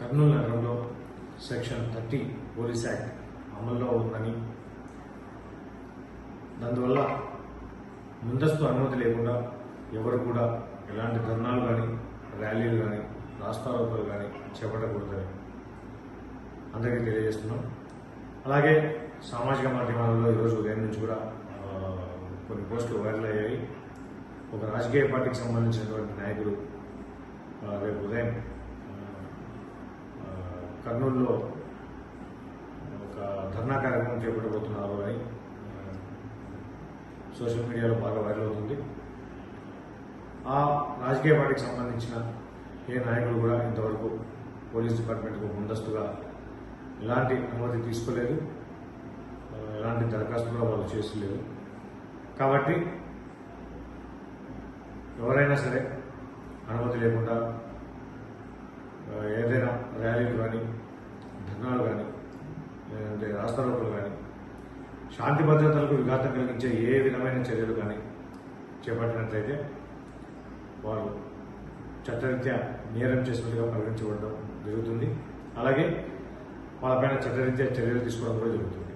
కర్నూలు నగరంలో section 30 police act అమల్లో ఉందని, దానివల్ల ముందస్తు అనుమతి లేకుండా ఎవరు కూడా ఎలాంటి ధర్నాలు కానీ, ర్యాలీలు కానీ, రాస్తారోకోలు కానీ చేపట్టకూడదని అందరికీ తెలియజేస్తున్నాం. అలాగే సామాజిక మాధ్యమాలలో ఈరోజు ఉదయం నుంచి కూడా కొన్ని పోస్టులు వైరల్ అయ్యాయి. ఒక రాజకీయ పార్టీకి సంబంధించినటువంటి నాయకుడు రేపు ఉదయం కర్నూలులో ఒక ధర్నా కార్యక్రమం చేపట్టబోతున్నారు అని సోషల్ మీడియాలో బాగా వైరల్ అవుతుంది. ఆ రాజకీయ పార్టీకి సంబంధించిన ఏ నాయకులు కూడా ఇంతవరకు పోలీస్ డిపార్ట్మెంట్కు ముందస్తుగా ఎలాంటి అనుమతి తీసుకోలేదు, ఎలాంటి దరఖాస్తు కూడా వాళ్ళు చేసుకోలేదు. కాబట్టి ఎవరైనా సరే అనుమతి లేకుండా ఏదైనా ర్యాలీలు కానీ, ధర్నాలు కానీ, లేదంటే రాస్తారోకోలు కానీ, శాంతి భద్రతలకు విఘాతం కలిగించే ఏ విధమైన చర్యలు కానీ చేపట్టినట్లయితే వారు చట్టరీత్యా నేరం చేసినట్టుగా పరిగణించబడడం జరుగుతుంది. అలాగే వాళ్ళపైన చట్టరీత్యా చర్యలు తీసుకోవడం కూడా జరుగుతుంది.